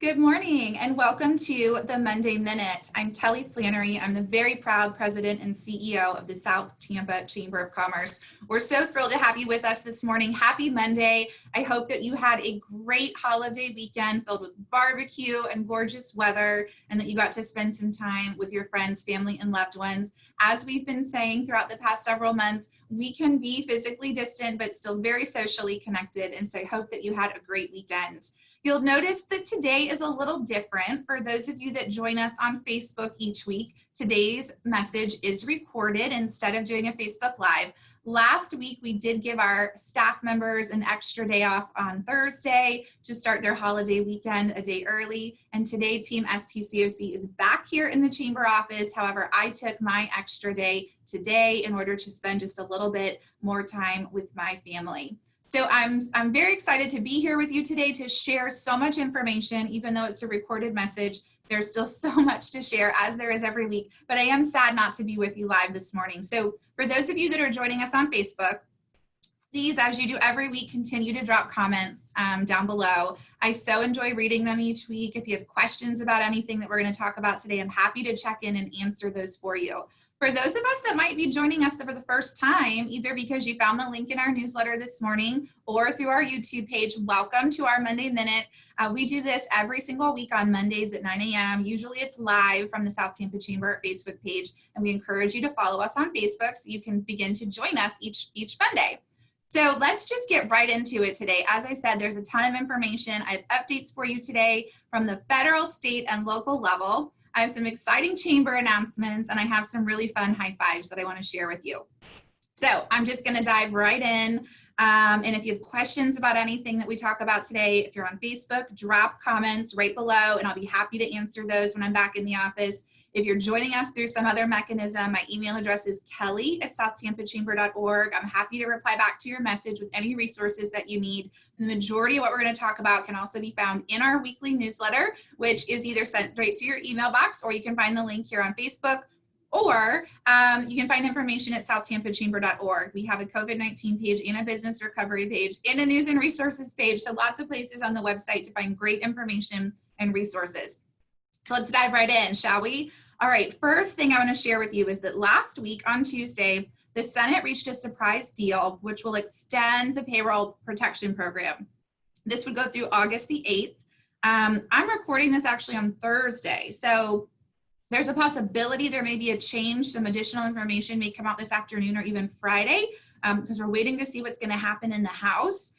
Good morning and welcome to the Monday Minute. I'm Kelly Flannery. I'm the very proud president and CEO of the South Tampa Chamber of Commerce. We're so thrilled to have you with us this morning. Happy Monday. I hope that you had a great holiday weekend filled with barbecue and gorgeous weather, and that you got to spend some time with your friends, family, and loved ones. As we've been saying throughout the past several months, we can be physically distant but still very socially connected, and so I hope that you had a great weekend. You'll notice that today is a little different. For those of you that join us on Facebook each week, today's message is recorded instead of doing a Facebook Live. Last week, we did give our staff members an extra day off on Thursday to start their holiday weekend a day early. And today, Team STCOC is back here in the chamber office. However, I took my extra day today in order to spend just a little bit more time with my family. So I'm very excited to be here with you today to share so much information. Even though it's a recorded message, there's still so much to share, as there is every week, but I am sad not to be with you live this morning. So for those of you that are joining us on Facebook, please, as you do every week, continue to drop comments down below. I so enjoy reading them each week. If you have questions about anything that we're going to talk about today, I'm happy to check in and answer those for you. For those of us that might be joining us for the first time, either because you found the link in our newsletter this morning or through our YouTube page, welcome to our Monday Minute. We do this every single week on Mondays at 9 a.m. Usually it's live from the South Tampa Chamber Facebook page, and we encourage you to follow us on Facebook so you can begin to join us each Monday. So let's just get right into it today. As I said, there's a ton of information. I have updates for you today from the federal, state, and local level. I have some exciting chamber announcements, and I have some really fun high fives that I want to share with you. So I'm just going to dive right in. And if you have questions about anything that we talk about today, if you're on Facebook, drop comments right below, and I'll be happy to answer those when I'm back in the office. If you're joining us through some other mechanism, my email address is kelly@southtampachamber.org. I'm happy to reply back to your message with any resources that you need. The majority of what we're going to talk about can also be found in our weekly newsletter, which is either sent straight to your email box, or you can find the link here on Facebook, or you can find information at southtampachamber.org. We have a COVID-19 page and a business recovery page and a news and resources page. So lots of places on the website to find great information and resources. So let's dive right in, shall we? All right, first thing I want to share with you is that last week on Tuesday, the Senate reached a surprise deal which will extend the payroll protection program. This would go through August the 8th. I'm recording this actually on Thursday, so there's a possibility there may be a change. Some additional information may come out this afternoon or even Friday, because we're waiting to see what's going to happen in the House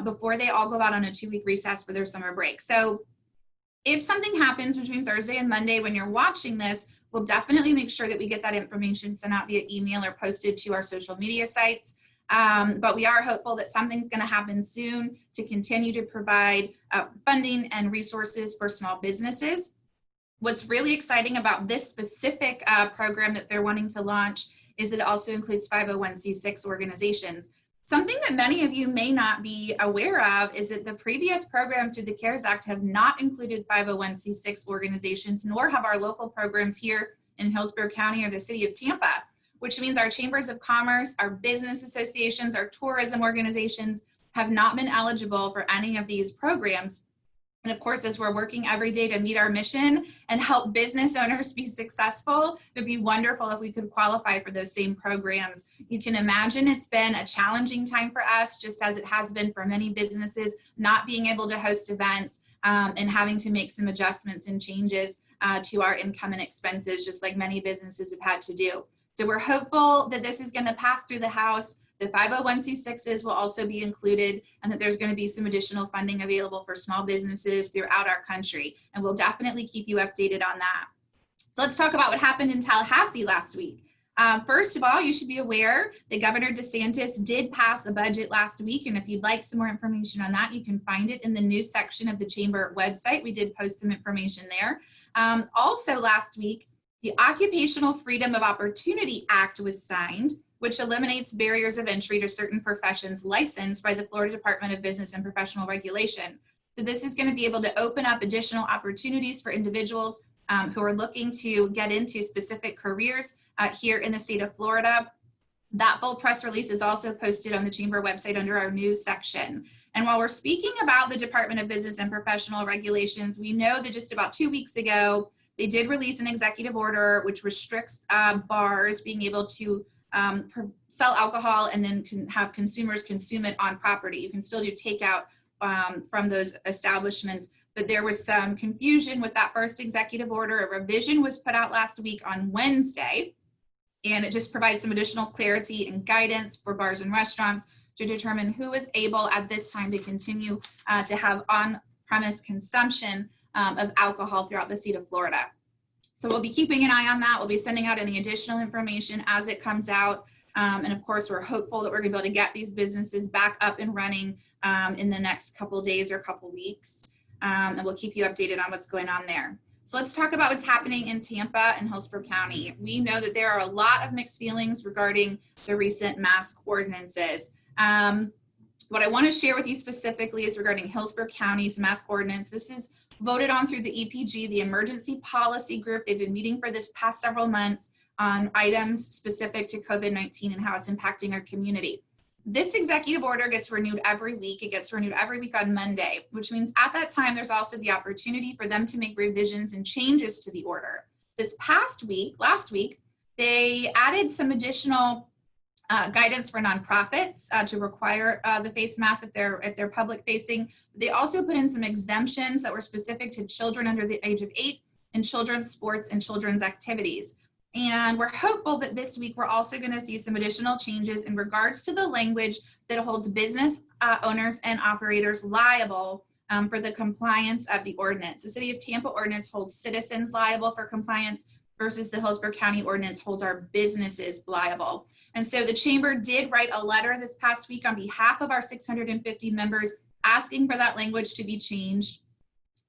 before they all go out on a 2-week recess for their summer break. So if something happens between Thursday and Monday when you're watching this, we'll definitely make sure that we get that information sent out via email or posted to our social media sites. But we are hopeful that something's going to happen soon to continue to provide funding and resources for small businesses. What's really exciting about this specific program that they're wanting to launch is that it also includes 501c6 organizations. Something that many of you may not be aware of is that the previous programs through the CARES Act have not included 501c6 organizations, nor have our local programs here in Hillsborough County or the city of Tampa, which means our chambers of commerce, our business associations, our tourism organizations have not been eligible for any of these programs. And of course, as we're working every day to meet our mission and help business owners be successful, it'd be wonderful if we could qualify for those same programs. You can imagine it's been a challenging time for us, just as it has been for many businesses, not being able to host events and having to make some adjustments and changes to our income and expenses, just like many businesses have had to do. So we're hopeful that this is going to pass through the House. The 501c6s will also be included, and that there's going to be some additional funding available for small businesses throughout our country. And we'll definitely keep you updated on that. So let's talk about what happened in Tallahassee last week. First of all, you should be aware that Governor DeSantis did pass a budget last week. And if you'd like some more information on that, you can find it in the news section of the Chamber website. We did post some information there. Also last week, the Occupational Freedom of Opportunity Act was signed, which eliminates barriers of entry to certain professions licensed by the Florida Department of Business and Professional Regulation. So this is going to be able to open up additional opportunities for individuals who are looking to get into specific careers here in the state of Florida. That full press release is also posted on the Chamber website under our news section. And while we're speaking about the Department of Business and Professional Regulations, we know that just about 2 weeks ago, they did release an executive order which restricts bars being able to sell alcohol and then can have consumers consume it on property. You can still do takeout from those establishments, but there was some confusion with that first executive order. A revision was put out last week on Wednesday, and it just provides some additional clarity and guidance for bars and restaurants to determine who is able at this time to continue to have on-premise consumption of alcohol throughout the state of Florida. So we'll be keeping an eye on that. We'll be sending out any additional information as it comes out. And of course, we're hopeful that we're gonna be able to get these businesses back up and running in the next couple days or couple weeks. And we'll keep you updated on what's going on there. So let's talk about what's happening in Tampa and Hillsborough County. We know that there are a lot of mixed feelings regarding the recent mask ordinances. What I want to share with you specifically is regarding Hillsborough County's mask ordinance. This is voted on through the EPG, the Emergency Policy Group. They've been meeting for this past several months on items specific to COVID-19 and how it's impacting our community. This executive order gets renewed every week. It gets renewed every week on Monday, which means at that time, there's also the opportunity for them to make revisions and changes to the order. This past week, last week, they added some additional guidance for nonprofits to require the face mask if they're public facing. They also put in some exemptions that were specific to children under the age of 8 and children's sports and children's activities. And we're hopeful that this week we're also going to see some additional changes in regards to the language that holds business owners and operators liable for the compliance of the ordinance. The City of Tampa ordinance holds citizens liable for compliance versus the Hillsborough County ordinance holds our businesses liable. And so the chamber did write a letter this past week on behalf of our 650 members asking for that language to be changed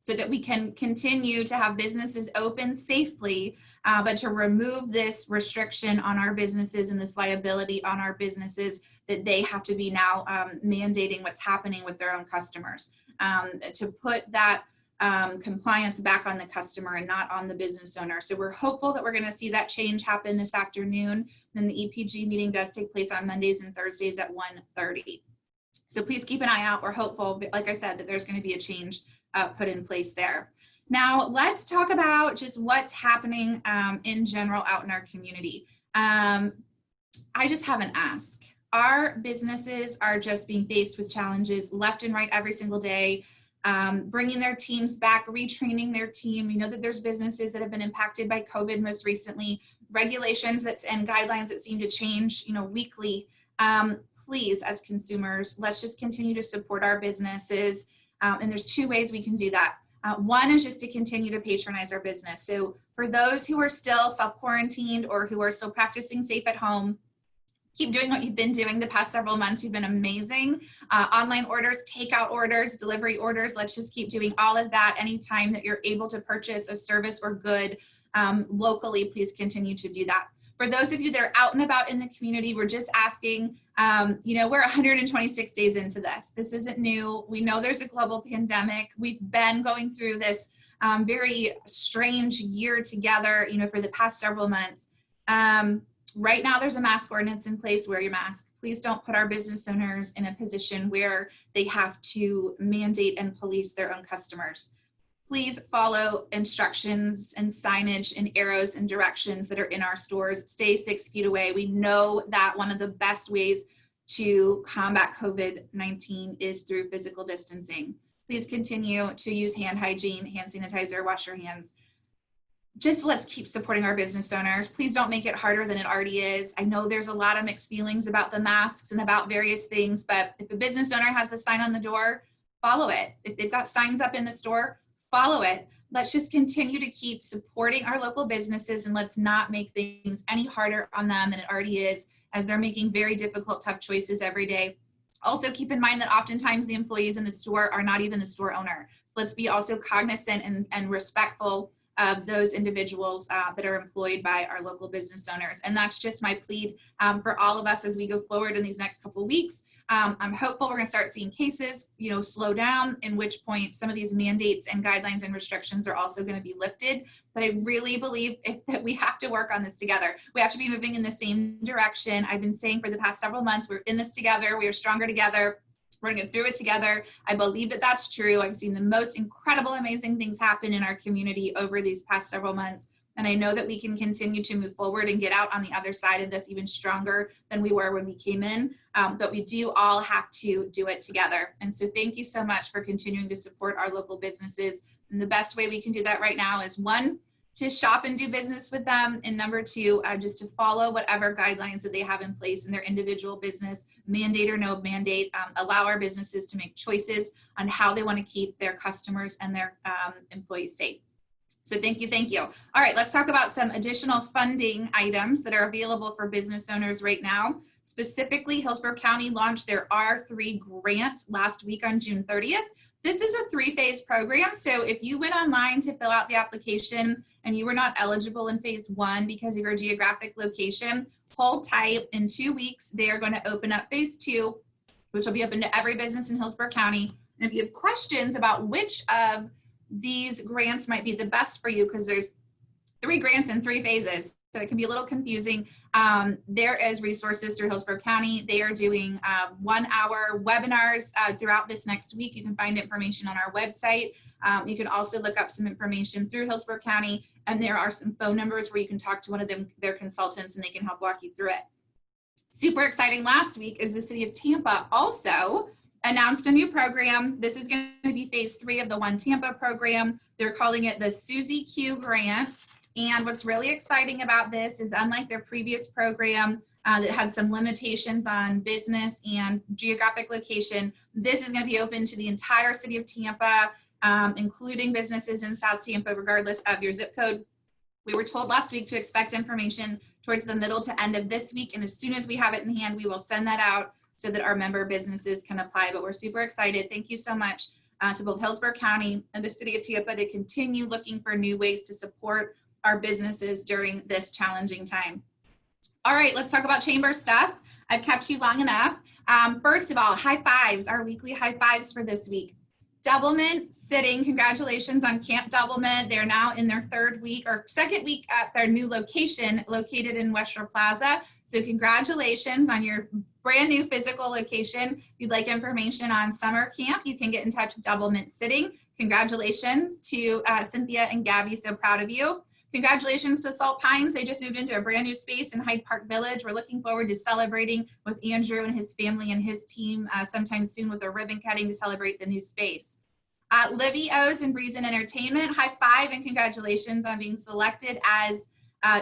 so that we can continue to have businesses open safely, but to remove this restriction on our businesses and this liability on our businesses that they have to be now mandating what's happening with their own customers, to put that compliance back on the customer and not on the business owner. So we're hopeful that we're going to see that change happen this afternoon. Then the EPG meeting does take place on Mondays and Thursdays at 1:30. So please keep an eye out. We're hopeful, like I said, that there's going to be a change put in place there. Now let's talk about just what's happening in general out in our community. I just have an ask. Our businesses are just being faced with challenges left and right every single day. Bringing their teams back, retraining their team. We know that there's businesses that have been impacted by COVID most recently, regulations and guidelines that seem to change, weekly. Please, as consumers, let's just continue to support our businesses. And there's 2 ways we can do that. One is just to continue to patronize our business. So for those who are still self-quarantined or who are still practicing safe at home, keep doing what you've been doing the past several months. You've been amazing. Online orders, takeout orders, delivery orders. Let's just keep doing all of that. Anytime that you're able to purchase a service or good locally, please continue to do that. For those of you that are out and about in the community, we're just asking, we're 126 days into this. This isn't new. We know there's a global pandemic. We've been going through this very strange year together, for the past several months. Right now, there's a mask ordinance in place. Wear your mask. Please don't put our business owners in a position where they have to mandate and police their own customers. Please follow instructions and signage and arrows and directions that are in our stores. Stay 6 feet away. We know that one of the best ways to combat COVID-19 is through physical distancing. Please continue to use hand hygiene, hand sanitizer, wash your hands. Just let's keep supporting our business owners. Please don't make it harder than it already is. I know there's a lot of mixed feelings about the masks and about various things, but if a business owner has the sign on the door, follow it. If they've got signs up in the store, follow it. Let's just continue to keep supporting our local businesses and let's not make things any harder on them than it already is, as they're making very difficult, tough choices every day. Also keep in mind that oftentimes the employees in the store are not even the store owner. So let's be also cognizant and respectful of those individuals that are employed by our local business owners. And that's just my plea for all of us as we go forward in these next couple of weeks. I'm hopeful we're gonna start seeing cases, slow down, in which point some of these mandates and guidelines and restrictions are also gonna be lifted. But I really believe that we have to work on this together. We have to be moving in the same direction. I've been saying for the past several months, we're in this together, we are stronger together. We're going to go through it together. I believe that that's true. I've seen the most incredible, amazing things happen in our community over these past several months. And I know that we can continue to move forward and get out on the other side of this even stronger than we were when we came in. But we do all have to do it together. And so thank you so much for continuing to support our local businesses. And the best way we can do that right now is, one, to shop and do business with them, and number two, just to follow whatever guidelines that they have in place in their individual business, mandate or no mandate, allow our businesses to make choices on how they want to keep their customers and their employees safe. So thank you, thank you. All right, let's talk about some additional funding items that are available for business owners right now. Specifically, Hillsborough County launched their R3 grant last week on June 30th. This is a 3-phase program. So if you went online to fill out the application and you were not eligible in phase 1 because of your geographic location, hold tight. In 2 weeks, they are going to open up phase 2, which will be open to every business in Hillsborough County. And if you have questions about which of these grants might be the best for you, because there's 3 grants in 3 phases, so it can be a little confusing. There is resources through Hillsborough County. They are doing 1-hour webinars throughout this next week. You can find information on our website. You can also look up some information through Hillsborough County, and there are some phone numbers where you can talk to one of their consultants and they can help walk you through it. Super exciting last week is the city of Tampa also announced a new program. This is going to be phase 3 of the One Tampa program. They're calling it the Suzie Q Grant. And what's really exciting about this is, unlike their previous program that had some limitations on business and geographic location, this is going to be open to the entire city of Tampa, including businesses in South Tampa, regardless of your zip code. We were told last week to expect information towards the middle to end of this week. And as soon as we have it in hand, we will send that out so that our member businesses can apply. But we're super excited. Thank you so much to both Hillsborough County and the city of Tampa to continue looking for new ways to support our businesses during this challenging time. All right, let's talk about chamber stuff. I've kept you long enough. First of all, high fives, our weekly high fives for this week. Doublemint sitting, congratulations on Camp Doublemint. They're now in their 3rd week or 2nd week at their new location located in West Shore Plaza. So congratulations on your brand new physical location. If you'd like information on summer camp, you can get in touch with Doublemint Sitting. Congratulations to Cynthia and Gabby, so proud of you. Congratulations to Salt Pines. They just moved into a brand new space in Hyde Park Village. We're looking forward to celebrating with Andrew and his family and his team sometime soon with a ribbon cutting to celebrate the new space. Livy O's and Breeze and Entertainment, high five and congratulations on being selected as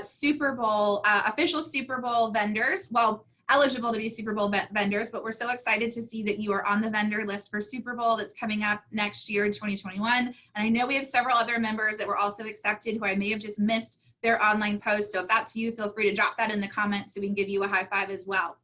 Super Bowl, official Super Bowl vendors. Well, eligible to be Super Bowl vendors, but we're so excited to see that you are on the vendor list for Super Bowl that's coming up next year in 2021. And I know we have several other members that were also accepted who I may have just missed their online post. So if that's you, feel free to drop that in the comments so we can give you a high five as well.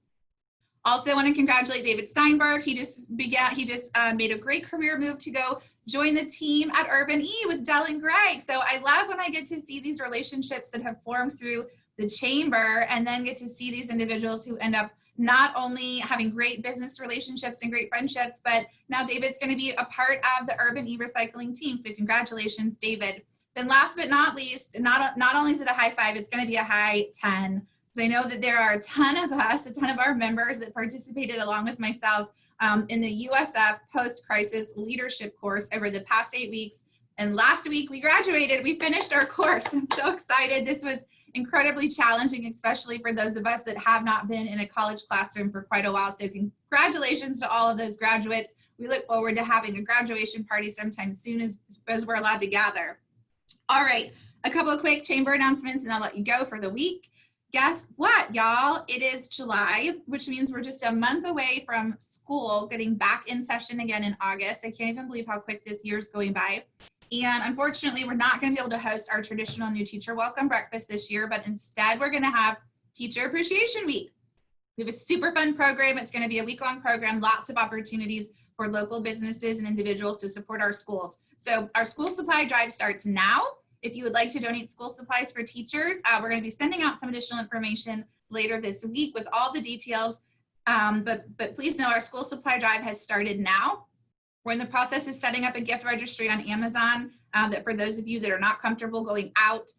Also want to congratulate David Steinberg. He just made a great career move to go join the team at Urban E with Dell and Greg. So I love when I get to see these relationships that have formed through the chamber and then get to see these individuals who end up not only having great business relationships and great friendships, but now David's going to be a part of the Urban e-recycling team. So congratulations, David. Then last but not least, not only is it a high five, it's going to be a high 10. Because I know that there are a ton of us, a ton of our members that participated along with myself in the USF post-crisis leadership course over the past 8 weeks. And last week we graduated, we finished our course. I'm so excited. This was incredibly challenging, especially for those of us that have not been in a college classroom for quite a while. So congratulations to all of those graduates. We look forward to having a graduation party sometime soon as we're allowed to gather. All right, a couple of quick chamber announcements and I'll let you go for the week. Guess what, y'all? It is July, which means we're just a month away from school getting back in session again in August. I can't even believe how quick this year is going by. And unfortunately, we're not going to be able to host our traditional new teacher welcome breakfast this year, but instead we're going to have Teacher Appreciation Week. We have a super fun program. It's going to be a week-long program, lots of opportunities for local businesses and individuals to support our schools. So our school supply drive starts now. If you would like to donate school supplies for teachers, we're going to be sending out some additional information later this week with all the details. But please know our school supply drive has started now. We're in the process of setting up a gift registry on Amazon that for those of you that are not comfortable going out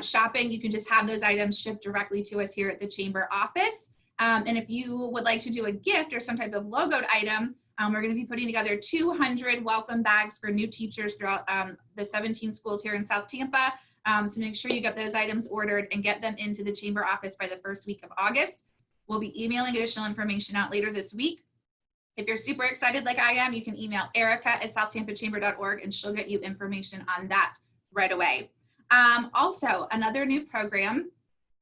shopping, you can just have those items shipped directly to us here at the chamber office. And if you would like to do a gift or some type of logoed item, We're going to be putting together 200 welcome bags for new teachers throughout the 17 schools here in South Tampa. So make sure you get those items ordered and get them into the chamber office by the first week of August. We'll be emailing additional information out later this week. If you're super excited like I am, you can email erica@southtampachamber.org and she'll get you information on that right away. Also, another new program,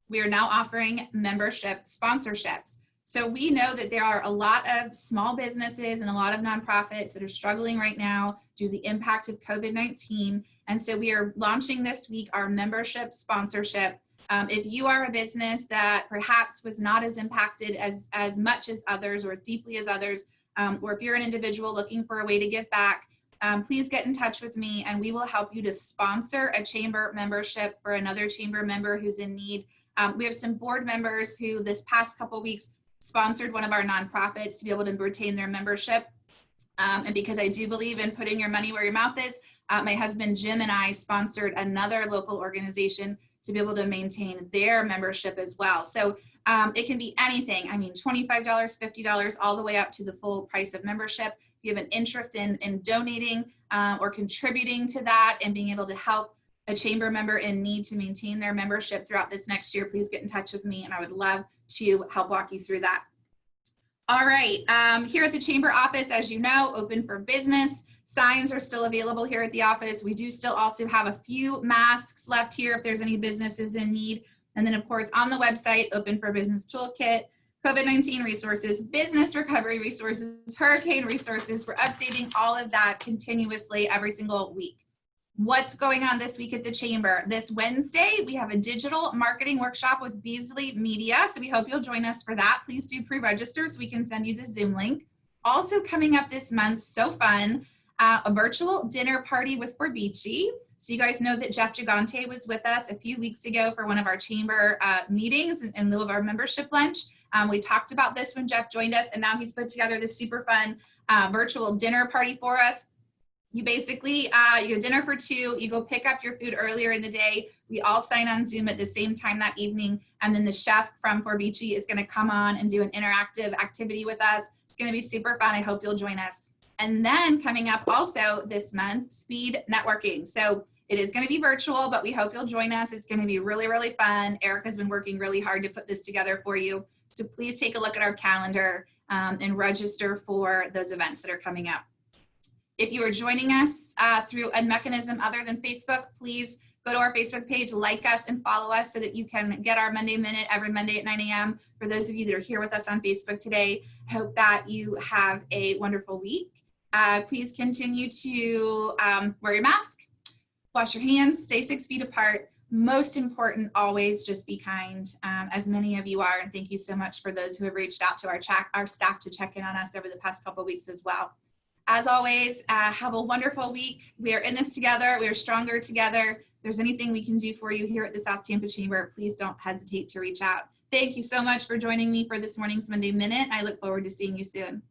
we are now offering membership sponsorships. So we know that there are a lot of small businesses and a lot of nonprofits that are struggling right now due to the impact of COVID-19. And so we are launching this week our membership sponsorship. If you are a business that perhaps was not as impacted as much as others or as deeply as others, or if you're an individual looking for a way to give back, please get in touch with me and we will help you to sponsor a chamber membership for another chamber member who's in need. We have some board members who this past couple weeks sponsored one of our nonprofits to be able to retain their membership. And because I do believe in putting your money where your mouth is, my husband Jim and I sponsored another local organization to be able to maintain their membership as well. So it can be anything. I mean, $25, $50, all the way up to the full price of membership. If you have an interest in donating or contributing to that and being able to help a chamber member in need to maintain their membership throughout this next year, please get in touch with me and I would love to help walk you through that. All right, here at the chamber office, as you know, open for business. Signs are still available here at the office. We do still also have a few masks left here if there's any businesses in need. And then of course on the website, open for business toolkit, COVID-19 resources, business recovery resources, hurricane resources. We're updating all of that continuously every single week. What's going on this week at the chamber? This Wednesday, we have a digital marketing workshop with Beasley Media. So we hope you'll join us for that. Please do pre-register so we can send you the Zoom link. Also coming up this month, so fun, a virtual dinner party with Forbici. So you guys know that Jeff Gigante was with us a few weeks ago for one of our chamber meetings in lieu of our membership lunch. We talked about this when Jeff joined us, and now he's put together this super fun virtual dinner party for us. You basically, you get dinner for two, you go pick up your food earlier in the day. We all sign on Zoom at the same time that evening. And then the chef from Forbici is gonna come on and do an interactive activity with us. It's gonna be super fun. I hope you'll join us. And then coming up also this month, speed networking. So it is gonna be virtual, but we hope you'll join us. It's gonna be really, really fun. Erica's been working really hard to put this together for you. So please take a look at our calendar and register for those events that are coming up. If you are joining us through a mechanism other than Facebook, please go to our Facebook page, like us and follow us so that you can get our Monday Minute every Monday at 9 a.m. For those of you that are here with us on Facebook today, I hope that you have a wonderful week. Please continue to wear your mask, wash your hands, stay 6 feet apart. Most important, always just be kind, as many of you are. And thank you so much for those who have reached out to our staff to check in on us over the past couple of weeks as well. As always, have a wonderful week. We are in this together. We are stronger together. If there's anything we can do for you here at the South Tampa Chamber, please don't hesitate to reach out. Thank you so much for joining me for this morning's Monday Minute. I look forward to seeing you soon.